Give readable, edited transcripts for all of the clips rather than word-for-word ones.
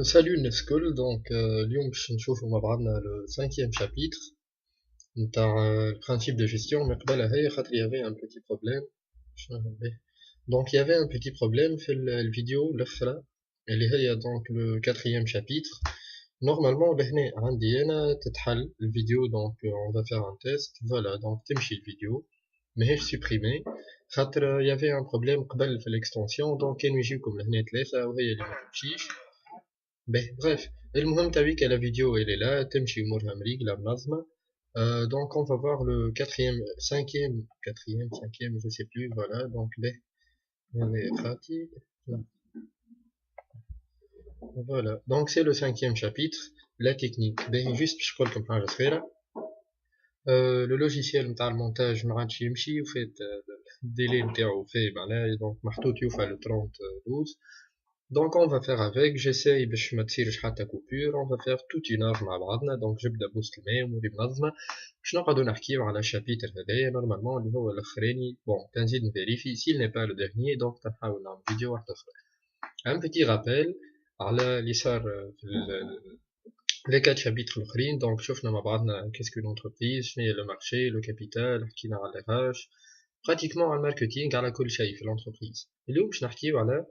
Salut Nescol, donc اليوم باش نشوفوا مع بعضنا le cinquième chapitre نتاع le principe de gestion mais قبلها هي خاطر il y avait un petit problème. شنو هو به؟ Donc il y avait un petit problème في الفيديو الأخرى اللي هي donc le quatrième chapitre. Normalement لهنا عندي أنا تتحل الفيديو donc on va faire un test. Voilà donc تمشي الفيديو ماهيش supprimé خاطر il y avait un problème قبل في l'extension donc كانوا يجيوكم لهنا ثلاثة وهي اللي ما تمشيش. Bref, المهم t'as vu que la vidéo elle est là, تمشي أمورها مريقلة منظمة. Donc on va voir le cinquième, je sais plus, voilà, donc elle est pratique. Voilà, donc c'est le cinquième chapitre, la technique. Juste je crois comme حاجة صغيرة. Le logiciel نتاع المونتاج ما عادش يمشي وفات الديلي نتاعو فيه معناها donc محطوط يوفى le 30/12. Donc on va faire avec, j'essaye باش ما تصيرش حتى coupure, on va faire toute une heure مع بعضنا. donc جبدة بوست الماء أموري منظمة باش نقعدو نحكيو على الشابيتر هذايا نورمالمون اللي هو الاخراني. بون تنزيد نفيريفي s'il n'est pas le dernier donc تنحاول نعمل فيديو واحد اخرى. un petit rappel على اللي صار في les 4 chapitres الاخرين. donc شفنا مع بعضنا qu'est-ce qu'une entreprise, شنو هي le marché, le capital, حكينا على RH, pratiquement على الماركتينغ على كل شيء في l'entreprise. اليوم باش نحكيو على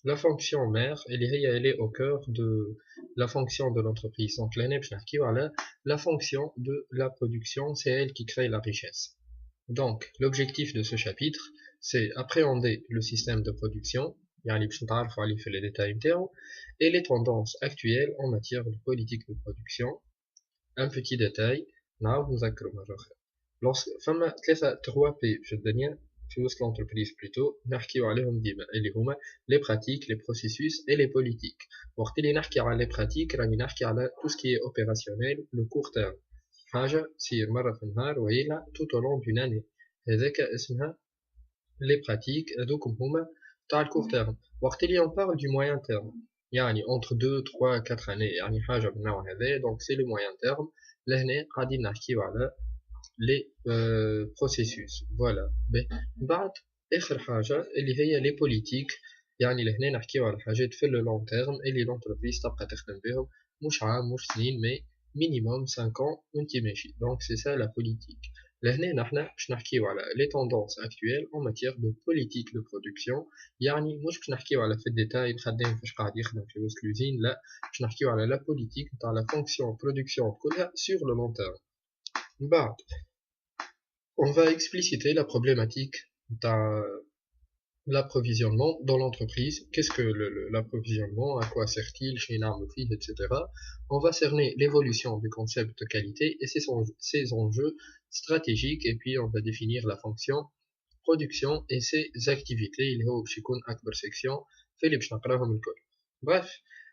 la fonction mère, elle est au cœur de la fonction de l'entreprise. Donc, la fonction de la production, c'est elle qui crée la richesse. Donc, l'objectif de ce chapitre, c'est appréhender le système de production, les détails et les tendances actuelles en matière de politique de production. Un petit détail, lorsque, trois P, je te donne في وسط l'entreprise plutôt نحكيو عليهم ديما اللي هما les pratiques, les processus et les politiques. وقت اللي نحكي على les pratiques راني نحكي على tout ce qui est opérationnel le court terme, حاجة تصير مرة في النهار وإلا tout au long d'une année. هذاك اسمها les pratiques هذوكم هما تاع le court terme. وقت اللي on parle du moyen terme يعني entre 2, 3, 4 années يعني حاجة بالنوع هذا donc c'est le moyen terme. لهنا قاعدين نحكيو على les processus. voilà. بعد آخر حاجة اللي هي les politiques يعني لهنا نحكيو على حاجات في le long terme اللي l'entreprise تبقى تخدم بهم مش عام مش سنين mais minimum 5 ans وانتي ماشي. donc c'est ça la politique. لهنا نحنا باش نحكيو على les tendances actuelles en matière de politique de production يعني مش باش نحكيو على في الديتاي الخدام فاش قاعد يخدم في وسط l'usine لا باش نحكيو على la politique نتاع la fonction production كلها sur le long terme. بعد on va expliciter la problématique de l'approvisionnement dans l'entreprise. Qu'est-ce que l'approvisionnement, à quoi sert-il, chez une arme etc. On va cerner l'évolution du concept de qualité et ses enjeux stratégiques, et puis on va définir la fonction production et ses activités. Il y a aussi une akbar section. Bref,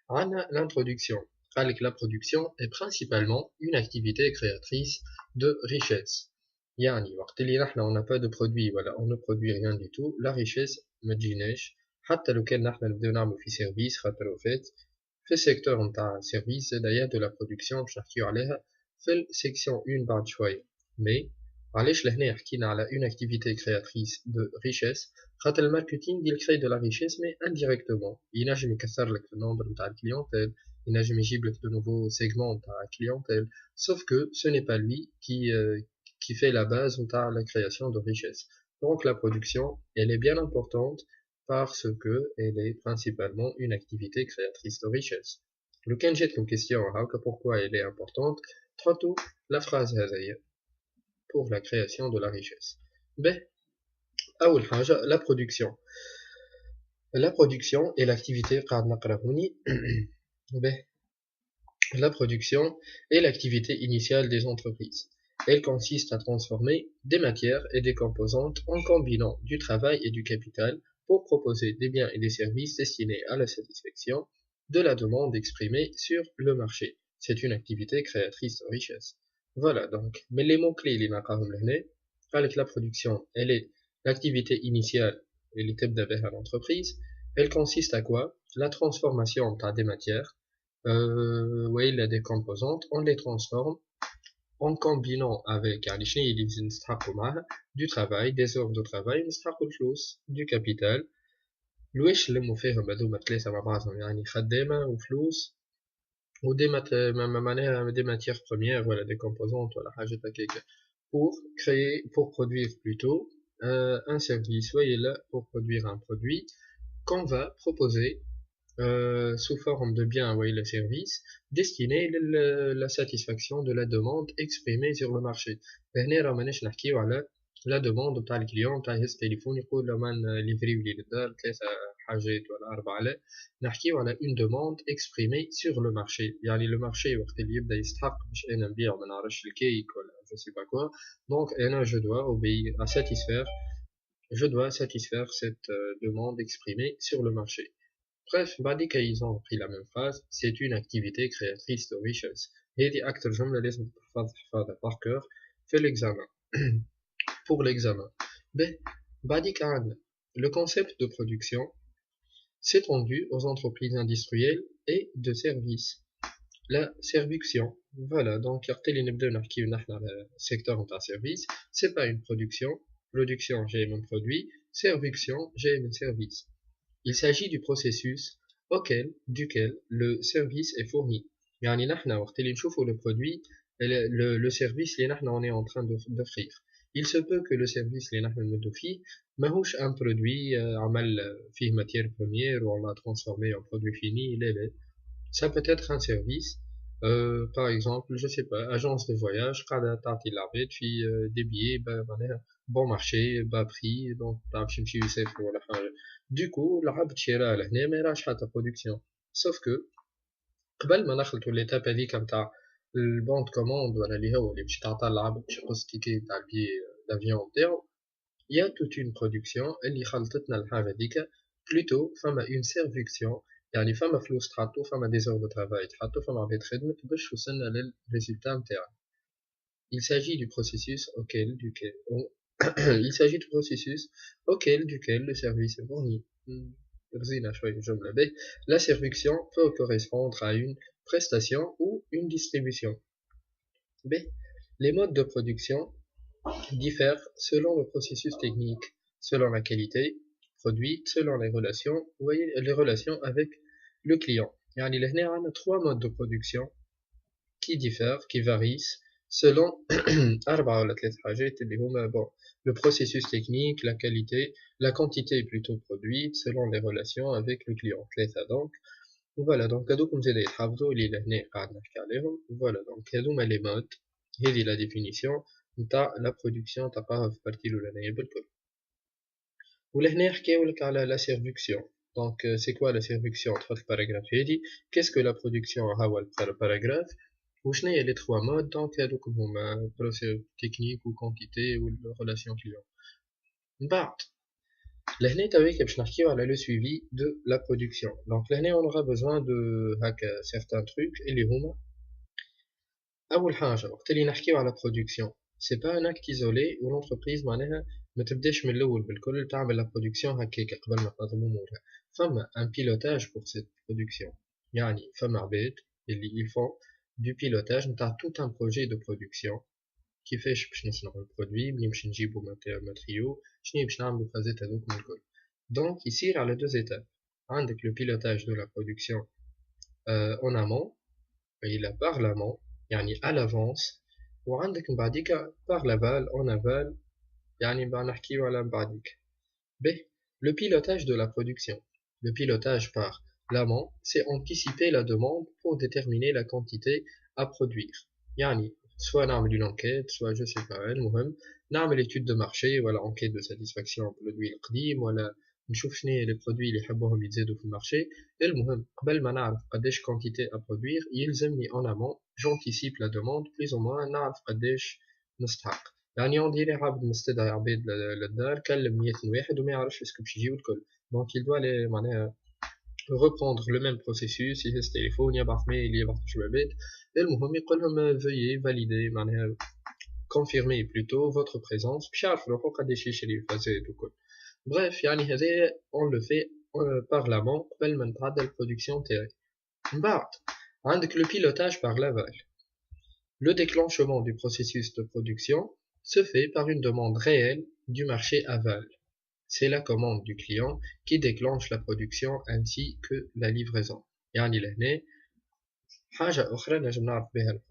on a l'introduction. Avec la production est principalement une activité créatrice de richesse. يعني وقت اللي نحنا on n'a pas de produit voilà on ne produit rien du tout la richesse ما تجيناش حتى لو كان نحنا نبداو نعملو في سيرفيس خاطر وفات في السيكتور نتاع السيرفيس زادايا دو لا برودكسيون باش نحكيو عليها في السيكسيون 1 بعد شوية. مي علاش لهنا حكينا على une activité créatrice de richesse خاطر الماركتينغ il crée de la richesse mais indirectement ينجم يكثر لك النومبر نتاع الكليونتيل ينجم يجيب لك de nouveaux segments نتاع clientèle sauf que ce n'est pas lui qui fait la base de la création de richesse. Donc la production, elle est bien importante parce que elle est principalement une activité créatrice de richesse. Le Kenjet comme question, pourquoi elle est importante, tout la phrase pour la création de la richesse. La production. La production est l'activité la production est l'activité initiale des entreprises. Elle consiste à transformer des matières et des composantes en combinant du travail et du capital pour proposer des biens et des services destinés à la satisfaction de la demande exprimée sur le marché. C'est une activité créatrice de richesse. Voilà donc. Mais les mots-clés, avec la production, elle est l'activité initiale et les types d'affaires à l'entreprise. Elle consiste à quoi? La transformation des matières. Il y a des composantes, on les transforme en combinant avec du travail, des heures de travail, du capital, لويش نلمو فيهم هذوما ثلاثة مع بعضهم يعني خدامة وفلوس ودي معناها des matières premières ولا des composantes ولا حاجة هكاكا pour produire plutôt un service là pour produire un produit qu'on va proposer sous forme de bien ou de service destiné à la satisfaction de la demande exprimée sur le marché. هنا راه ماناش نحكيو على la demande تاع الكليون تاع يهز تليفون يقول له مان ليفريو لي للدار ثلاثة حاجات ولا أربعة لا نحكيو على une demande exprimée sur le marché يعني le marché وقت اللي يبدا يستحق باش أنا نبيع ما نعرفش الكيك ولا je sais pas quoi donc أنا je dois obéir à satisfaire je dois satisfaire cette demande exprimée sur le marché. Bref, بعديك ils ont repris la même phrase, c'est une activité créatrice de richesse. هذه أكتر جملة لازم تحفظها par cœur في l'examen. Pour l'examen. بعديك عندنا le concept de production s'étendu aux entreprises industrielles et de services. La serviction. Voilà, donc يعطي نبداو نحكيو نحنا على secteur نتاع service, c'est pas une production. Production, j'ai mon produit. Serviction, j'ai mon service. Il s'agit du processus duquel le service est fourni. يعني نحنا وقت اللي نشوفوا le produit, le service اللي نحنا on est en train d'offrir. Il se peut que le service اللي نحنا نمدو فيه ماهوش un produit عمل فيه matière première ou on l'a transformé en produit fini, لا. Ça peut être un service, par exemple, je sais pas, agence de voyage, قاعدة تعطي العباد في des billets معناها bon marché, bas prix, donc تعرف يمشي يسافر ولا حاجة. Du coup, العبد شراها لهنا ما يراش حتى production. Sauf que قبل ما نخلطوا l'étape هذيك نتاع البون كوموند ولا اللي هو اللي باش تعطى العبد باش يقص تيكي تاع البي دافيون نتاعو, il y a toute une production اللي خلطتنا الحاجة هذيك. Plutôt فما une serviction يعني فما فلوس تحطو فما des heures de travail تحطو فما عباد خدمت باش توصلنا للريزلتا نتاعنا. Il s'agit du processus il s'agit du processus duquel le service est fourni. La servition peut correspondre à une prestation ou une distribution. B. Les modes de production diffèrent selon le processus technique, selon la qualité produite, selon les relations, vous voyez, les relations avec le client. يعني لهنا عندنا trois modes de production qui diffèrent, qui varient selon أربعة ولا ثلاث حاجات اللي هما bon, le processus technique, la qualité, la quantité plutôt produite, selon les relations avec le client. ثلاثة donc. Voilà, donc هذوكم زادا يتحفظوا اللي لهنا قاعد نحكي عليهم. Voilà, donc هذوما les modes, هذه la définition نتاع la production تلقاها في البارتي الأولانية بالكل. ولهنا يحكيولك على la serviction. Donc c'est quoi la serviction تحط الباراجراف هذي. Qu'est-ce que la production هو الباراجراف. وشنو هي les trois modes. Donc هذوكم هما processus technique ou quantité ou relation client. من بعد لهنا تويك باش نحكيو على le suivi de la production. Donc لهنا on aura besoin de هكا certains trucs اللي هما أول حاجة وقت اللي نحكيو على production c'est pas un acte isolé où l'entreprise معناها ما تبداش من الأول بالكل تعمل la production هكاكا قبل ما تنظم أمورها. فما un pilotage pour cette production. يعني فما عباد اللي ils font du pilotage نتاع tout un projet de production. كيفاش باش نصنعو البرودوي ملي باش نجيبو ماتريو شنو باش نعملو فازات هذوك من الكل. دونك يصير على deux étapes. عندك le pilotage de la production en amont إلى par l'amont يعني à l'avance, وعندك من بعديك par l'aval en aval يعني نحكيو على من بعديك. B. Le pilotage de la production. Le pilotage par l'amont, c'est anticiper la demande pour déterminer la quantité à produire. يعني soit نعمل une enquête, soit je sais pas المهم نعمل étude de marché ولا enquête de satisfaction produit القديم ولا نشوف شنو هي les produits اللي يحبوهم يتزادوا في المارشي. المهم قبل ما نعرف قداش quantité à produire يلزمني en amont j'anticipe la demande plus ou moins نعرف قداش نستحق. يعني on dirait عبد مستدعي عباد للدار كلم 100 واحد وما يعرفش اسكو باش يجيو الكل. donc il doit les معناها reprendre le même processus يهز تليفون يبعث ميل يبعث جوابات. المهم يقول لهم veuillez valider معناها confirmer plutôt votre présence باش يعرف روحو قداش يشري فازات وكل. bref يعني هذا on le fait par l'amont قبل ما نتعدى البرودكسيون تاعي. من بعد عندك le pilotage par l'aval. Le déclenchement du processus de production se fait par une demande réelle du marché aval. c'est la commande du client qui déclenche la production ainsi que la livraison. يعني لهنا حاجة أخرى نجم نعرف بها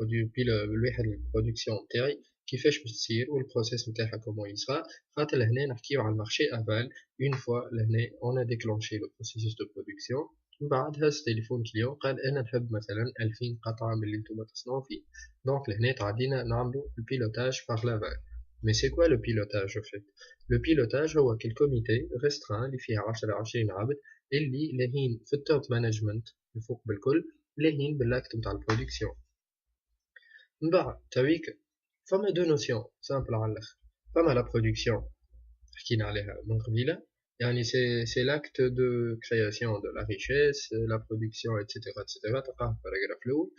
الواحد البرودكسيون نتاعي كيفاش باش تصير والبروسيس نتاعها كومون يصرا. خاطر لهنا نحكيو على المارشي افال. اون فوا لهنا اون ديكلونشي لو بروسيسوس دو برودكسيون، من بعد هز تليفون كليون قال انا نحب مثلا 2000 قطعة من اللي نتوما تصنعوا فيه. دونك لهنا تعدينا نعملو البيلوتاج باغ لافال. مي سي كوا لو بيلوتاج او فيت؟ لو بيلوتاج هو كل كوميتي ريستران اللي فيه 10-20 عبد اللي لاهين في التوب مانجمنت الفوق بالكل، لاهين بالاكت نتاع البرودكسيون. من بعد تويك فما دو نوسيون سامبل على الاخر. فما لا برودكسيون حكينا عليها من قبيله، يعني سي لاكت دو كرياسيون دو لا ريشيس، لا برودكسيون اتسيتيرا اتسيتيرا تلقاها في الباراغراف الاول.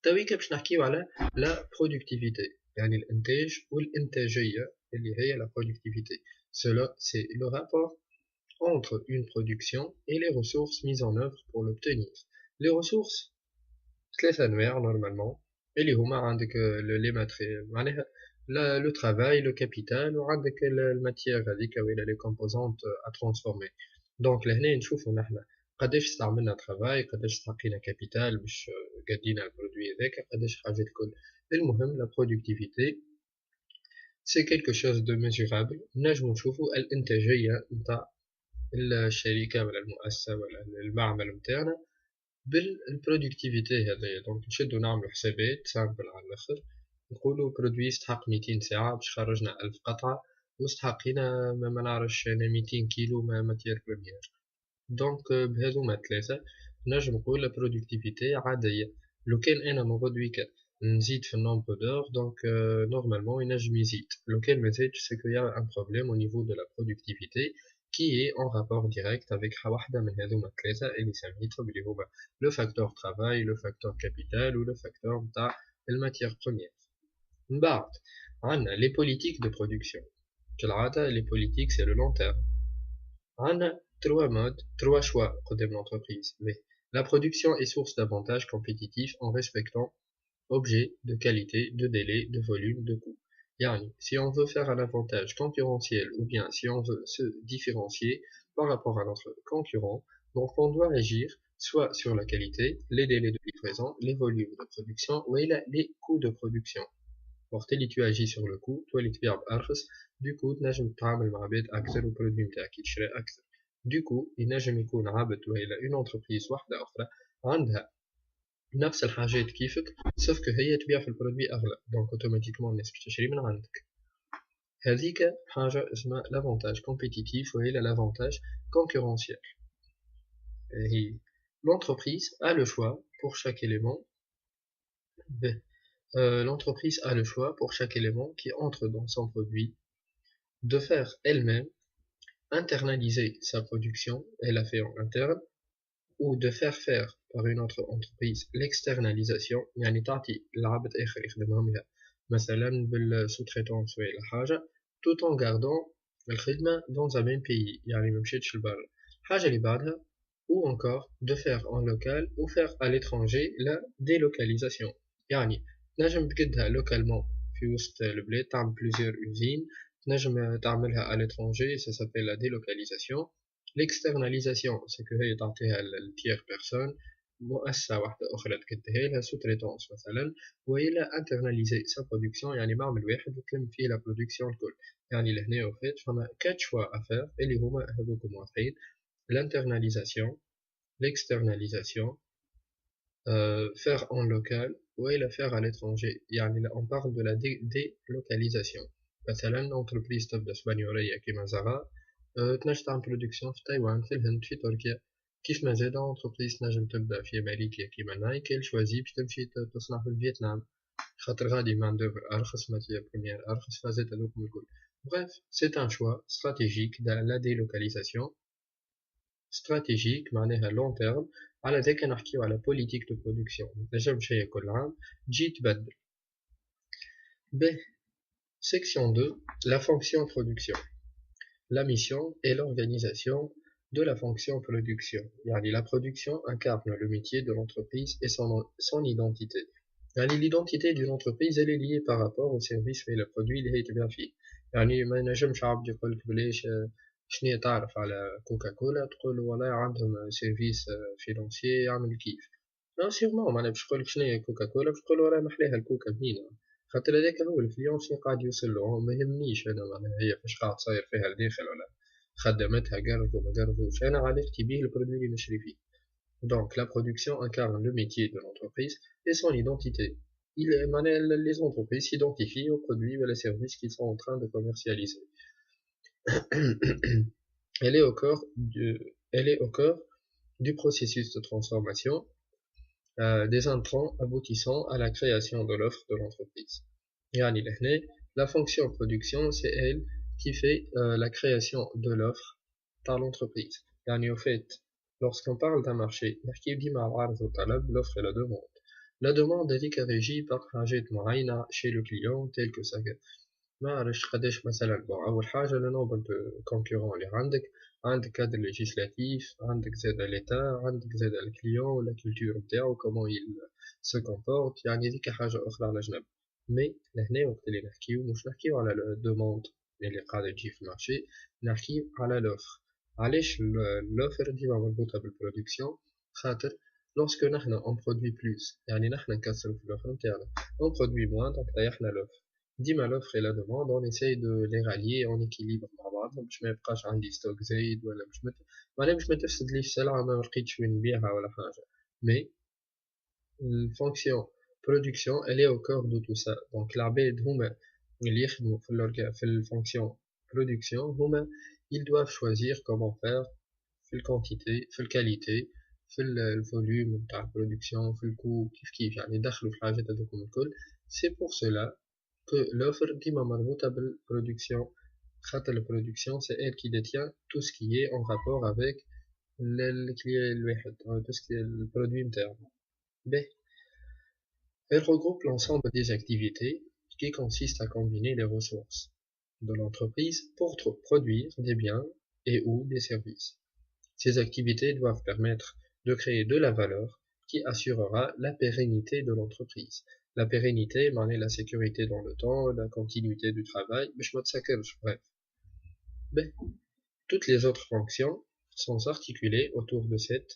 تويك باش نحكيو على لا برودكتيفيتي، يعني الانتاج والانتاجيه اللي هي لا برودكتيفيتي. Cela c'est le rapport entre une production et les ressources mises en œuvre pour l'obtenir. Les ressources ثلاثة أنواع normalement اللي هما عندك لي معناها لو ترافاي لو كابيتال وعندك الماتيير هذيك ولا لي كومبوزونت ا ترانسفورمي. دونك لهنا نشوفو نحنا قداش استعملنا ترافاي، قداش استحقينا كابيتال باش قدينا البرودوي هذاك، قداش حاجات الكل. المهم لا برودكتيفيتي سي كيلكو شوز دو ميزورابل. نجمو نشوفو الانتاجية نتاع الشركة ولا المؤسسة ولا المعمل نتاعنا بالبرودكتيفيتي هذايا. دونك نشدو نعملو حسابات سامبل على الاخر، نقولو برودوي يستحق 200 ساعة باش خرجنا 1000 قطعة واستحقينا ما نعرفش انا 200 كيلو ماتيير بروميير. دونك بهذوما ثلاثة نجم نقول لا برودكتيفيتي عادية. لو كان انا مغدويك نزيد في النومبر دور دونك نورمالمون ينجم يزيد. لو كان مازادش سي كو يا ان بروبليم au niveau de la productivité qui est en rapport direct avec واحدة من هذوما الثلاثة اللي سميتهم اللي هما le facteur travail, le facteur capital ou le facteur نتاع الماتيير بروميير. من بعد عندنا les politiques de production. كالعادة les politiques c'est le long terme. عندنا trois choix قدام l'entreprise. Mais la production est source d'avantages compétitifs en respectant objet de qualité, de délai, de volume, de coût. Yani, si on veut faire un avantage concurrentiel ou bien si on veut se différencier par rapport à notre concurrent, donc on doit agir soit sur la qualité, les délais de livraison, les volumes de production ou les coûts de production. وقت اللي tu agis sur le coût تولي تبيع بأرخص، du coup تنجم تتعامل مع عباد أكثر والبرودوي نتاعك يتشرى أكثر. du coup ينجم يكون عبد ولا une entreprise واحدة أخرى عندها نفس الحاجات كيفك سوف كو هي تبيع في البرودوي أغلى، دونك اوتوماتيكمون الناس باش تشري من عندك. هذيك حاجة اسمها لافونتاج كومبيتيتيف وهي لافونتاج كونكورونسيال. هي l'entreprise a le choix pour chaque élément l'entreprise a le choix pour chaque élément qui entre dans son produit de faire elle-même internaliser sa production, elle a fait en interne, ou de faire par une autre entreprise l'externalisation. يعني تعطي لعبد آخر يخدمهم لها مثلا بالsous-traitance ولا حاجة tout en gardant الخدمة dans un même pays، يعني ما مشيتش لبرا. حاجة اللي بعدها ou encore de faire en local ou faire à l'étranger la délocalisation. يعني تنجم تقدها لوكالمون في وسط البلاد تعمل plusieurs usines، تنجم تعملها à l'étranger ça s'appelle la délocalisation. L'externalisation c'est que هي تعطيها لتير بيرسون، مؤسسة واحدة أخرى تكدها لها sous-traitance مثلا، وإلا internaliser sa production يعني معمل واحد وتلم فيه la production الكل. يعني لهنا وفات فما 4 choix à faire اللي هما هذوكم واضحين: l'internalisation, l'externalisation, faire en local ou la faire à l'étranger. يعني on parle de la délocalisation. مثلا entreprise تبدا اسبانيولية كيما زارا تنجم تعمل برودكسيون في تايوان، في الهند، في تركيا. كيف ما زاد entreprise تنجم تبدا في امريكا كيما نايك الشوازي باش تمشي تصنع في فيتنام خاطر غادي مان دوفر ارخص، ماتيير بروميير ارخص، فازات هذوكم الكل. Bref, c'est un choix stratégique dans la délocalisation. stratégique معناها long terme. على ذاك نحكيو على politique de production، متنجمش هي كل عام تجي تبدل. Section 2, la fonction production. La mission et l'organisation de la fonction production. Yani la production incarne le métier de l'entreprise et son identité. Yani l'identité d'une entreprise elle est liée par rapport au service et le produit اللي هي تبيع فيه. يعني ما نجمش عبد يقولك بلاش شنيا تعرف على كوكاكولا تقول والله عندهم سيرفيس فينانسيي يعمل كيف. لا سيغمون معناها باش تقولك شنيا كوكاكولا باش تقول والله محليها الكوكا بنينة، خاطر هذاك هو الكليون شنو قاعد يوصلو. ما يهمنيش انا معناها هي فاش قاعد صاير فيها الداخل ولا خدمتها قرب وما قربوش، انا علاقتي بيه البرودوي اللي نشري فيه. Donc la production incarne le métier de l'entreprise et son identité. Les entreprises s'identifient aux produits et les services qu'ils sont en train de commercialiser. Elle est au cœur du processus de transformation des intrants aboutissant à la création de l'offre de l'entreprise. La fonction production, c'est elle qui fait la création de l'offre par l'entreprise. Au fait, lorsqu'on parle d'un marché, l'offre et la demande. La demande est régie par حاجات معينة chez le client tel que ça. ما عرفتش قداش مثلا أول حاجة le nombre de concurrents اللي عندك cadre législatif, عندك زاد l'état, عندك زاد le client, la culture نتاعو, comment il se comporte, يعني هذيك حاجة أخرى على جنب. مي لهنا وقت اللي نحكيو مش نحكيو على الدوموند اللي قاعدة تجي في المارشي، نحكيو على l'offre. علاش l'offre ديما مربوطة بالبرودكسيون؟ خاطر lorsque نحنا on produit plus يعني نحنا نكسرو في l'offre نتاعنا، on produit moins donc ريحنا l'offre. ديما l'offre et la demande on essaye de les rallier en équilibre مع بعضهم باش ما يبقاش عندي ستوك زايد ولا باش ما تفسدليش سلعة ما لقيتش وين نبيعها ولا حاجة. مي الفونكسيون production elle est au cœur de tout ça. donc العباد هما اللي يخدموا في الفونكسيون production هما ils doivent choisir comment faire في الكونتيتي في الكاليتي في الفوليوم نتاع البرودكسيون في الكو كيف يعني يدخلوا في الحاجات هذوكم الكل. c'est pour cela que l'offre ديما مربوطة بالproduction خاطر الproduction c'est elle qui détient tout ce qui est en rapport avec le client الواحد tout ce qui est le produit نتاعو. Elle regroupe l'ensemble des activités qui consistent à combiner les ressources de l'entreprise pour produire des biens et ou des services. Ces activités doivent permettre de créer de la valeur qui assurera la pérennité de l'entreprise. La pérennité, la sécurité dans le temps, la continuité du travail, bref. Toutes les autres fonctions sont articulées autour de cette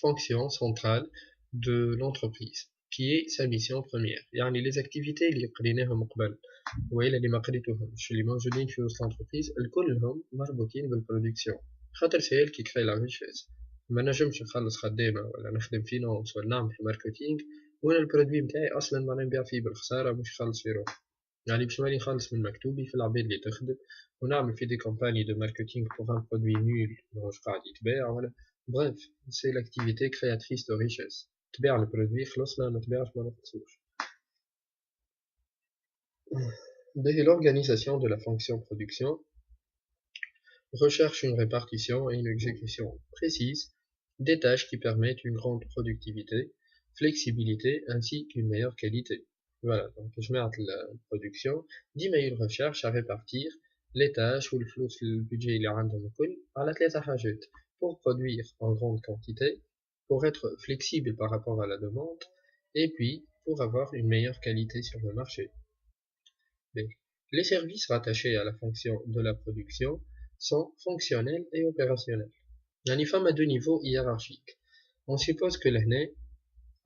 fonction centrale de l'entreprise, qui est sa mission première. يعني les activités اللي قريناهم قبل وإلا اللي ما قريتوهمش اللي موجودين في وسط l'entreprise الكلهم مربوطين بالبرودكسيون خاطر c'est elle qui crée la richesse. ما نجمش نخلص خدامة ولا نخدم فينانس ولا نعمل في ماركتينغ وانا البرودوي نتاعي اصلا ما نبيع فيه بالخسارة مش يخلص في روحي. يعني باش ماني نخلص من مكتوبي في العباد اللي تخدم ونعمل في دي كومباني دو ماركتينغ pour un produit nul ماهوش قاعد يتباع ولا. bref c'est l'activité créatrice de richesse. تبيع البرودوي خلصنا ما تبيعش ما نخلصوش. L'organisation de la fonction production recherche une répartition et une exécution précise des tâches qui permettent une grande productivité, flexibilité ainsi qu'une meilleure qualité. Voilà, donc je mets la production, ديما il recherche à répartir les tâches ou le budget اللي عندهم الكل على ثلاثة حاجات pour produire en grande quantité, pour être flexible par rapport à la demande et puis pour avoir une meilleure qualité sur le marché. Les services rattachés à la fonction de la production sont fonctionnels et opérationnels. يعني فما deux niveaux hiérarchiques. On suppose que لهنا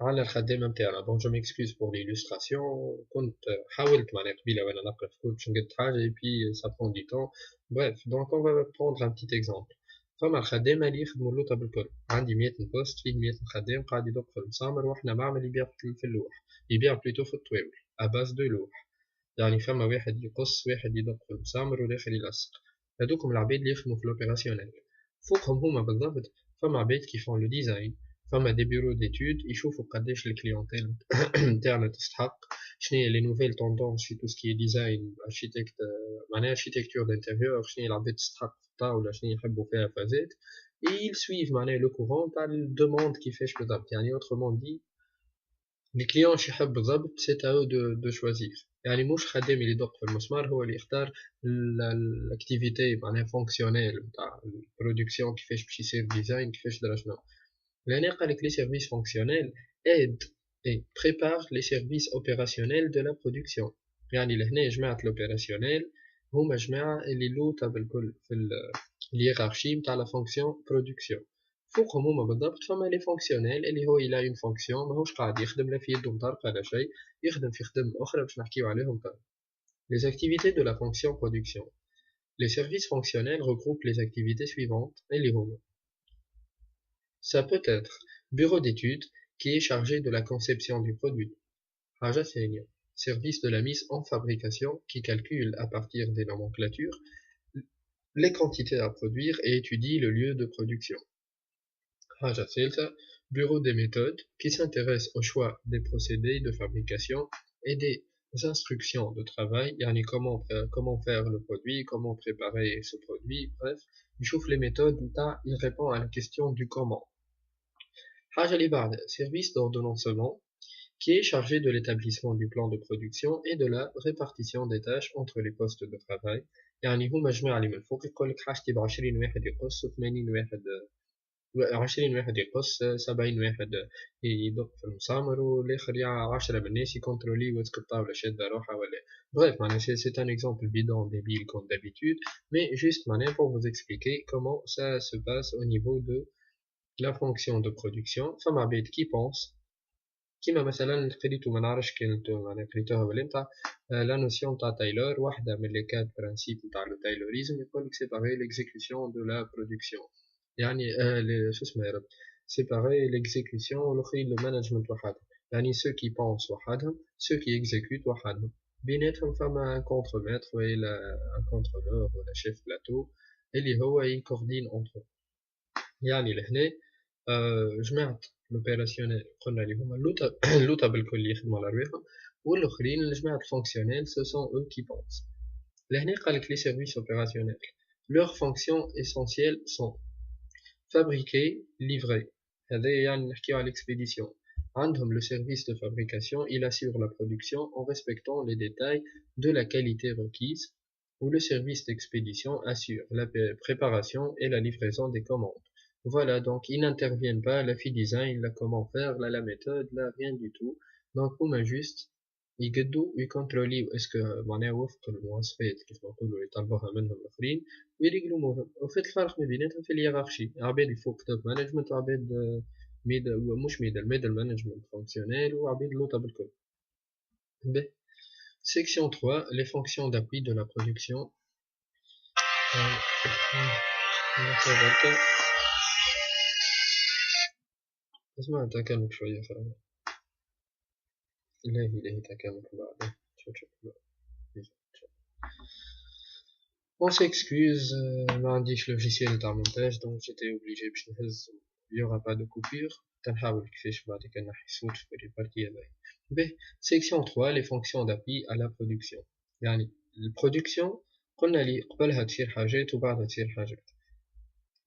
على الخدامة متاعنا. Bon, je m'excuse pour l'illustration. كنت حاولت معناها قبيلة وانا نقرا في كود باش نقد حاجة et puis ça prend du temps. Bref, donc on va prendre un petit exemple. فما الخدامة اللي يخدموا اللوطة بالكل. عندي 100 بوست فيه 100 خدام قاعد يدق في المسامر واحنا معمل يبيع في اللوح. يبيع بلوتو في الطوابل à base de لوح. يعني فما واحد يقص واحد يدق في المسامر وداخل يلصق. هذوكم العباد اللي يخدموا في l'opérationnel. فوقهم هما بالضبط فما عباد qui font le design. فما دي بيرو ديتود يشوفوا قداش الكليونتيل نتاعنا تستحق شنو هي لي نوفيل توندونس في تو سكي ديزاين اركيتكت معناها اركيتكتور دانتيريور شنو هي العباد تستحق في الطاولة شنو يحبوا فيها فازات et ils suivent معناها لو كورون تاع الدوموند كيفاش بالضبط. يعني autrement dit les clients شي يحب بالضبط c'est à eux de choisir. يعني مش خدام اللي يدق في المسمار هو اللي يختار الاكتيفيتي معناها فونكسيونيل نتاع البرودكسيون كيفاش باش يصير ديزاين كيفاش درا شنو. L'année avec les services fonctionnels aident et préparent les services opérationnels de la production. يعني لهنا جمعت l'opérationnel هما جماعة اللي لوطة بالكل في الهيرارشي متاع لا فونكسيون برودكسيون. فوقهم هما بالضبط فما لي فونكسيونيل اللي هو إلا اون فونكسيون ماهوش قاعد يخدم لا في يدو مطرقة ولا شيء، يخدم في خدم أخرى باش نحكيو عليهم توا. Les activités de la fonction production. Les services fonctionnels regroupent les activités suivantes et les home. Ça peut être bureau d'études qui est chargé de la conception du produit. Haja Senior, service de la mise en fabrication qui calcule à partir des nomenclatures les quantités à produire et étudie le lieu de production. Haja Selta, bureau des méthodes qui s'intéresse au choix des procédés de fabrication et des instructions de travail, yani comment faire le produit, comment préparer ce produit, bref, il chauffe les méthodes, il répond à la question du comment. Haja Libad, service d'ordonnancement qui est chargé de l'établissement du plan de production et de la répartition des tâches entre les postes de travail. يعني هما جماعة اللي من الفوق يقول لك حاجتي ب20 واحد يقص و80 واحد 20 واحد يقص 70 واحد يدق في المسامر والاخر 10 من الناس يكونترولي واسك الطاولة شادة روحها ولا. Bref, c'est un exemple bidon débile comme d'habitude, mais juste pour vous expliquer comment ça se passe au niveau de la fonction de production. فما عباد qui pense كيما مثلا قريتو منعرفش كانتو انا قريتوها ولا نتاع لا نوسيون تاع تايلور، واحدة من لي كات برانسيب نتاع لو تايلوريزم يقولك سيباري ليكزيكسيون دو لا برودكسيون، يعني شو اسمه يا رب، سيباري ليكزيكسيون والاخرين لو مانجمنت وحدهم، يعني سو كي بونس وحدهم سو كي اكزيكوت وحدهم، بيناتهم فما ان كونتر ماتر ولا ان كونترولور ولا شيف بلاتو اللي هو يكوردين اونتر. يعني لهنا جمعت l'opérationnel قلنا اللي هما اللوطة بالكل يخدموا على رواحهم، والاخرين الجماعة الفونكسيونيل ce sont eux qui pensent. لهنا قالك les services opérationnels leurs fonctions essentielles sont fabriquer, livrer. هذا يعني نحكيو على l'expédition. عندهم le service de fabrication, il assure la production en respectant les détails de la qualité requise, ou le service d'expédition assure la préparation et la livraison des commandes. Voilà, donc ils n'interviennent pas, la fille design, la comment faire, la méthode, là, rien du tout. Donc, on a juste, يقدوا ويكونتروليو اسكو معناها وفق المواصفات كيف نقولوا اللي طلبوها منهم الاخرين ويريقلوموهم. وفات الفرق ما بيناتهم في الهيرارشي، عباد الفوق توب مانجمنت وعباد مش ميدل مانجمنت فونكسيونيل وعباد لوطا بالكل. Section 3, les fonctions d'appui de la production. اسمع تكلم شوية فعلا. إلهي تكلم بعدين. On s'excuse, ما عنديش logiciel تاع montage donc j'étais obligé باش نهز. Il y aura pas de coupure. تنحاول كيفاش بعد كي نحي الصوت في البارتي هذايا. Section 3, les fonctions d'appui à la production. يعني البرودكسيون قلنا لي قبلها تصير حاجات وبعدها تصير حاجات.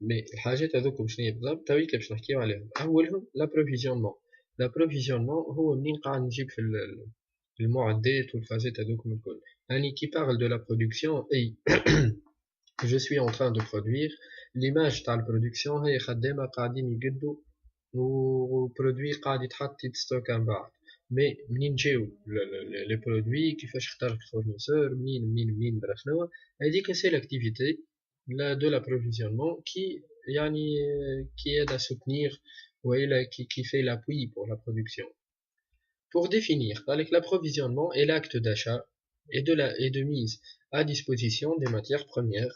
مي الحاجات هذوكم شنو بالضبط تويك باش نحكيو عليهم. اولهم لابروفيزيونمون. لابروفيزيونمون هو منين قاعد نجيب في المعدات والفازات هذوكم الكل. يعني qui parle de la production et je suis en train de produire l'image تاع البرودكسيون هي خدامة قاعدين يقدوا وبرودوي قاعد يتحط يتستوكا من بعد. مي منين جاو لي برودوي كيفاش اختار الفورنيسور منين برا شنو هذيك سي لاكتيفيتي de l'approvisionnement qui aide à soutenir qui fait l'appui pour la production. Pour définir, l'approvisionnement est l'acte d'achat et de mise à disposition des matières premières,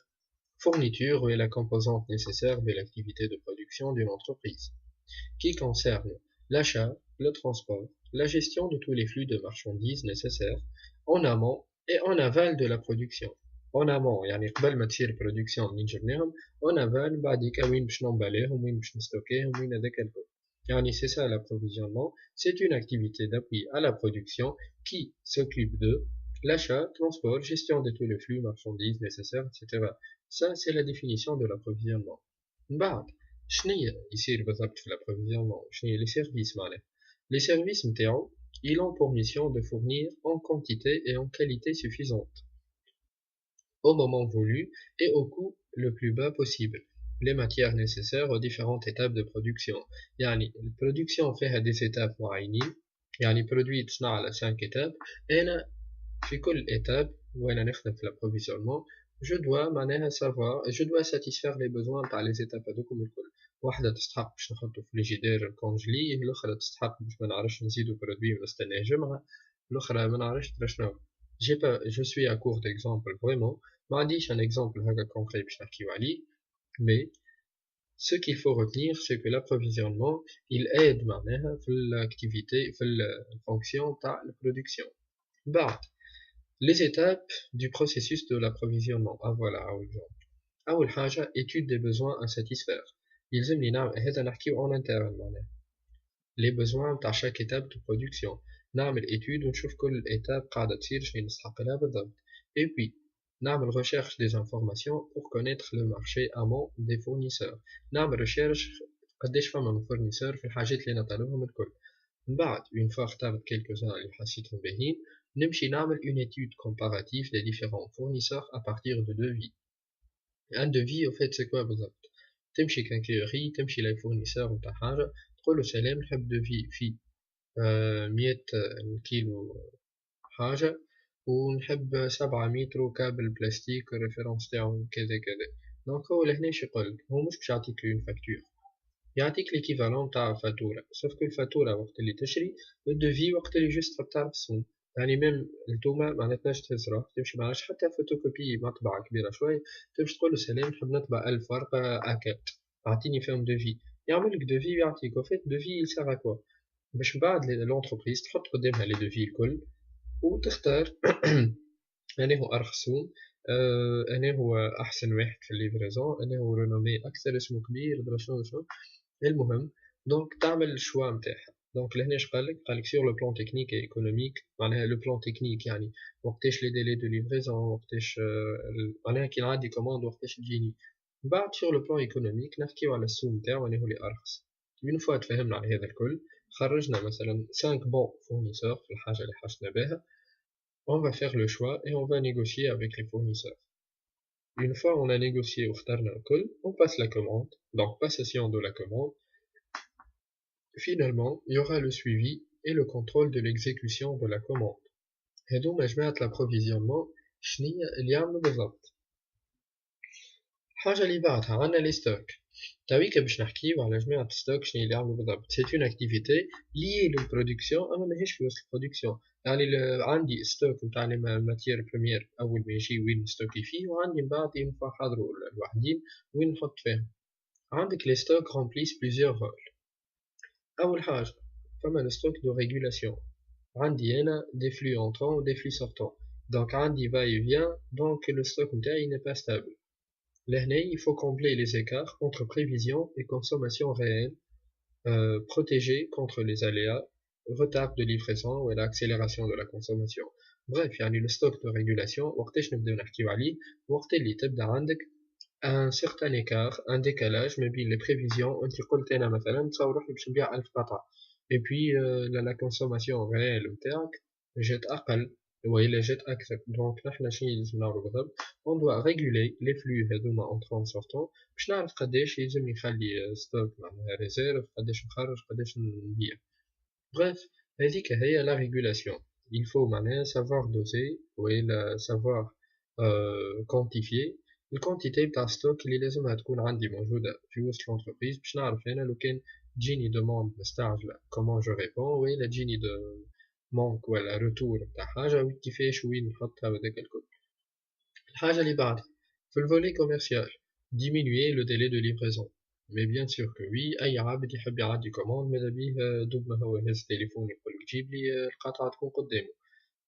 fourniture et la composante nécessaire de l'activité de production d'une entreprise, qui concerne l'achat, le transport, la gestion de tous les flux de marchandises nécessaires en amont et en aval de la production. En amont يعني قبل ما تصير برودكسيون منين جبناهم، en aval بعديك وين باش نمباليهم وين باش نستوكيهم وين هذاك الكل. يعني c'est ça l'approvisionnement, c'est une activité d'appui à la production qui s'occupe de l'achat, transport, gestion de tous les flux marchandises nécessaires, etc. Ça c'est la définition de l'approvisionnement. بعد شنو يصير بالضبط في l'approvisionnement؟ شنو les services معناها؟ Les services نتاعو ils ont pour mission de fournir en quantité et en qualité suffisante au moment voulu et au coût le plus bas possible les matières nécessaires aux différentes étapes de production. يعني البرودكسيون فيها des étapes معينين، يعني produit تصنع على 5 étapes. أنا في كل étape وأنا نخدم في l'approvisionnement je dois معناها savoir je dois satisfaire les besoins تاع les étapes هذوكم الكل. واحدة تستحق باش نحطو في الفريجيدير نكونجليه، الأخرى تستحق باش ما نعرفش نزيدو برودوي ونستناه جمعة، الأخرى ما نعرفش درا شنو. je suis à court d'exemple vraiment، ما عنديش un exemple هكا concret باش نحكيو عليه، mais ce qu'il faut retenir c'est que l'approvisionnement il aide معناها في l'activité في الfonction تاع البرودكسيون. بعد les étapes du processus de l'approvisionnement. Ah voilà, أول حاجة étude des besoins à satisfaire. يلزمني نعمل هذا نحكيو en interne معناها les besoins تاع chaque étape de production. نعمل étude ونشوف كل étape قاعدة تصير شنو نسحق لها بالضبط. Et puis نعمل recherche des informations pour connaître le marché amont des fournisseurs. نعمل recherche قداش فما من fournisseur في الحاجات اللي نطلبهم الكل. من بعد une fois اخترت quelques-uns اللي حسيتهم باهيين نمشي نعمل une étude comparative des différents fournisseurs à partir de devis. Un devis au fait c'est quoi بالضبط؟ تمشي كنكيغي تمشي لي فورنيسور نتاع حاجة تقولو سلام نحب دوفي في 100 كيلو حاجة ونحب 7 متر كابل بلاستيك ريفيرونس تاعو كذا كذا. دونك هو لهنا اش يقولك؟ هو مش باش يعطيك اون فاكتور، يعطيك ليكيفالون تاع فاتورة، سوف كو الفاتورة وقت اللي تشري والدوفي وقت اللي جوست تحب تعرف السوم. يعني ميم التوما معناتناش تهز روحك تمشي معلش حتى فوتوكوبي مطبعة كبيرة شوي تمشي تقولو سلام نحب نطبع 1000 ورقة أ4 أعطيني فيهم دوفي، يعملك دوفي ويعطيك وفات دوفي يسار كوا باش من بعد لونتربريز تحط قدامها لي دوفي الكل وتختار أنا هو أرخصهم، أنا هو أحسن واحد في الليفريزون، أنا هو رونومي أكثر اسمه كبير درا شنو المهم دونك تعمل الشوا نتاعها. دونك لهنا اش قالك سور لو بلان تكنيك اي ايكونوميك، معناها لو بلان تكنيك يعني وقتاش لي ديلي دو ليفريزون وقتاش معناها كي نعدي كوموند وقتاش تجيني. من بعد سور لو بلان ايكونوميك نحكيو على السوم نتاعو أنا هو اللي أرخص. اون فوا تفهمنا على هذا الكل خرجنا مثلا 5 بون فورنيسور في الحاجة اللي حاجتنا بها، on va faire le choix et on va négocier avec les fournisseurs. Une fois on a négocié ou اخترنا الكل on passe la commande, donc passation de la commande. Finalement, il y aura le suivi et le contrôle de l'exécution de la commande. هذوما جماعة l'approvisionnement شنيا اللي يعملوا بالضبط. الحاجة اللي بعدها عندنا لي ستوك. تويكا باش نحكيو على جماعة الستوك شنيا اللي يعملوا بالضبط. C'est une activité liée للبرودكسيون أما ماهيش في وسط البرودكسيون. يعني عندي ستوك نتاع الماتير بروميير أول ما يجي وين نستوكي فيه، وعندي من بعد ينفع نحضرو الوحدين وين نحط فيهم. عندك لي ستوك remplissent plusieurs rôles. أول حاجة فما لو ستوك دو ريغولاسيون، عندي أنا دي فلو entrants و دي فلو sortants، دونك عندي va et vient دونك لو ستوك نتاعي n'est pas stable. لهنا il faut combler les écarts entre prévision et consommation réelle, protéger contre les aléas, retard de livraison ou l'accélération de la consommation. Bref يعني le stock de régulation وقتاش نبداو نحكيو عليه وقت اللي تبدا عندك un certain écart, un décalage ما بين les prévisions. انت قلت انا مثلا تصور روحي باش نبيع 1000 قطعة et puis la consommation réelle نتاعك جات اقل وإلا جات اكثر. دونك نحنا شنو لازم نعملو بالضبط؟ on doit réguler les flux هذوما entrants sortants باش نعرف قداش يلزم نخلي ستوك معناها ريزيرف، قداش نخرج قداش نبيع. bref هذيك هي la régulation. il faut معناها savoir doser وإلا savoir quantifier الكونتيتي بتاع ستوك اللي لازمها تكون عندي موجودة في وسط l'entreprise باش نعرف أنا لو كان تجيني دوموند مستعجلة كومون جو ريبون، وإلا تجيني دو مونك ولا روتور بتاع حاجة كيفاش وين نحطها وهذاك الكل. الحاجة اللي بعدها في الفولي كوميرسيال diminuer le délai de livraison. mais bien sûr que oui أي عبد يحب يعدي كوموند ماذا بيه دوب ما هو يهز تليفون يقولك جيب لي القطعة تكون قدامه.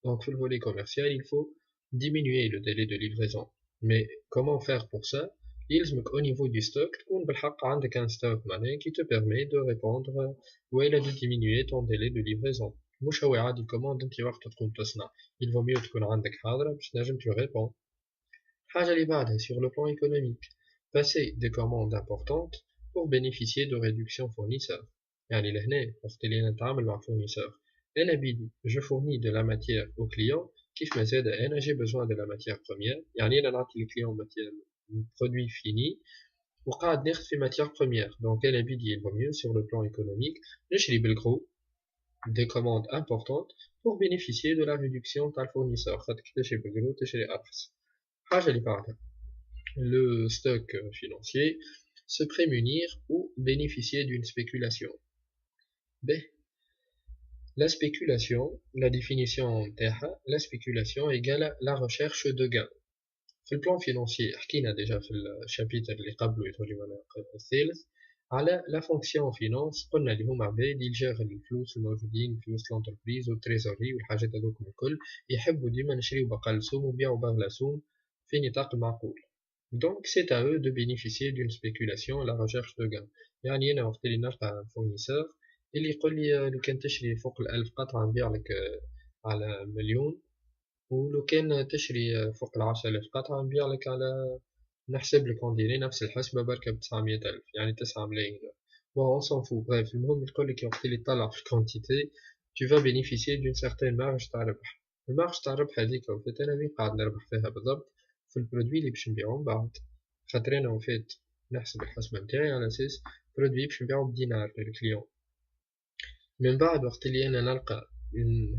donc في الفولي كوميرسيال il faut diminuer le délai de livraison. Mais comment faire pour ça? يلزمك au niveau du stock تكون بالحق عندك un stock معناه qui te permet de répondre وإلا de diminuer ton délai de livraison. مش هو عادي كوموند انت وقت تقوم تصنع، il vaut mieux تكون عندك حاضرة باش تنجم tu réponds. الحاجة اللي بعدها sur le plan économique passer des commandes importantes pour bénéficier de réduction fournisseur. يعني لهنا وقت اللي نتعامل مع fournisseur أنا بيدي je fournis de la matière au client كيف ما زاد أنا j'ai besoin de la matière première، يعني أنا نعطي الكليون ماتير produit fini وقاعد ناخد في matière première. donc أنا بيدي il vaut mieux sur le plan économique نشري بالغرو des commandes importantes pour bénéficier de la réduction par le fournisseur. Le stock financier, se prémunir ou bénéficier d'une spéculation. B. La spéculation, la définition la spéculation égale la recherche de gains. في البلان financier حكينا déjà في الشابيتر اللي قبله يتولي الثالث على لا فونكسيون فينانس. قلنا اللي هما عباد يجير الفلوس الموجودين في وسط لونتربريز والتريزوري والحاجات هذوك الكل، يحبوا ديما نشريو بأقل سوم وبيعوا بأغلى سوم في نطاق المعقول. Donc c'est à eux de bénéficier d'une spéculation, la recherche de gain. يعني أنا وقت اللي نلقى فورنيسور اللي يقول لي لو كان تشري فوق 1000 قطعة نبيع لك على مليون، ولو كان تشري فوق 10,000 قطعة نبيع لك على نحسب لك نديري نفس الحسبة بركة ب900,000 يعني 9 ملايين. Bon on s'en fout. Bref المهم يقول لك وقت اللي تطلع في الكونتيتي tu vas bénéficier d'une certaine marge تاع ربح. المارج تاع الربح هذيك وفات أنا وين قاعد نربح فيها بالضبط؟ في البرودوي اللي باش نبيعو من بعد. خاطر أنا وفات نحسب الحسبة نتاعي على أساس برودوي باش نبيعو بدينار للكليون. من بعد وقت اللي أنا نلقى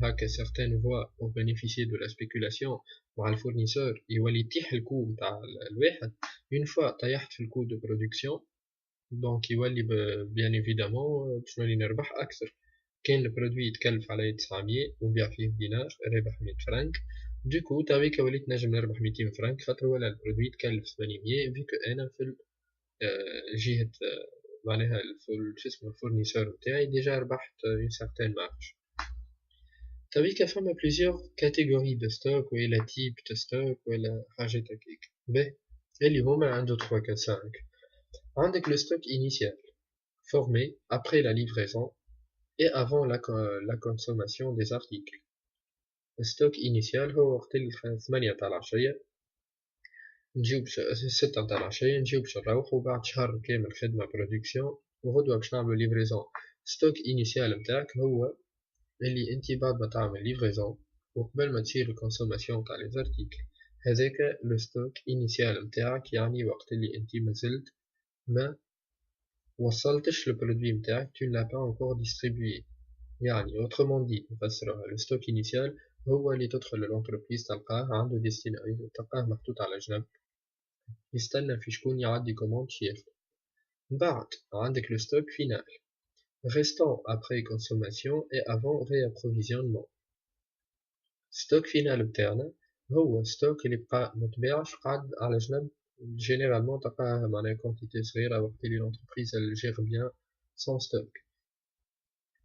هكا certaines voies pour bénéficier de la spéculation مع الفورنيسور يولي يطيح الكو نتاع الواحد. une fois طيحت في الكو دو برودكسيون دونك يولي بيان ايفيدامون باش نولي نربح أكثر. كان البرودوي يتكلف عليا 900 ونبيع فيه بدينار رابح 100 فرانك، دوكو تاويكا وليت نجم نربح 200 فرانك خاطر ولا البرودوي يتكلف 800 فيكو أنا في جهة معناها شسمو الفورنيسور نتاعي ديجا ربحت une certaine marge. تاويكا فما plusieurs catégories de stock ولا type de stock ولا حاجات هكاك. باهي اللي هما عندو 3 4 5. عندك le stock initial formé après la livraison et avant la consommation des articles. الستوك initial هو وقت اللي 8 تاع العشية نجيو 6 تاع العشية نجيو باش نروحو بعد شهر كامل خدمة برودكسيون وغدوة باش نعملو ليفريزون. ستوك initial متاعك هو اللي انتي بعد ما تعمل ليفريزون وقبل ما تصير الكونسوماسيون تاع لي زارتيكل هذاك لو ستوك initial متاعك، يعني وقت اللي انتي مازلت ما وصلتش البرودوي متاعك tu ne l'as pas encore distribué. يعني autrement dit نفسروها لو ستوك initial هو اللي تدخل للانتربريز تلقاه عنده ديستيناي تلقاه محطوط على جنب يستنى في شكون يعدي كوموند شياخدو. من بعد عندك لو ستوك فينال restant après consommation et avant réapprovisionnement. ستوك فينال بتاعنا هو ستوك اللي بقى متباعش قاعد على جنب جينيرالمون تلقاه معناها كونتيتي صغيرة وقت اللي لونتربريز جير بيان سون ستوك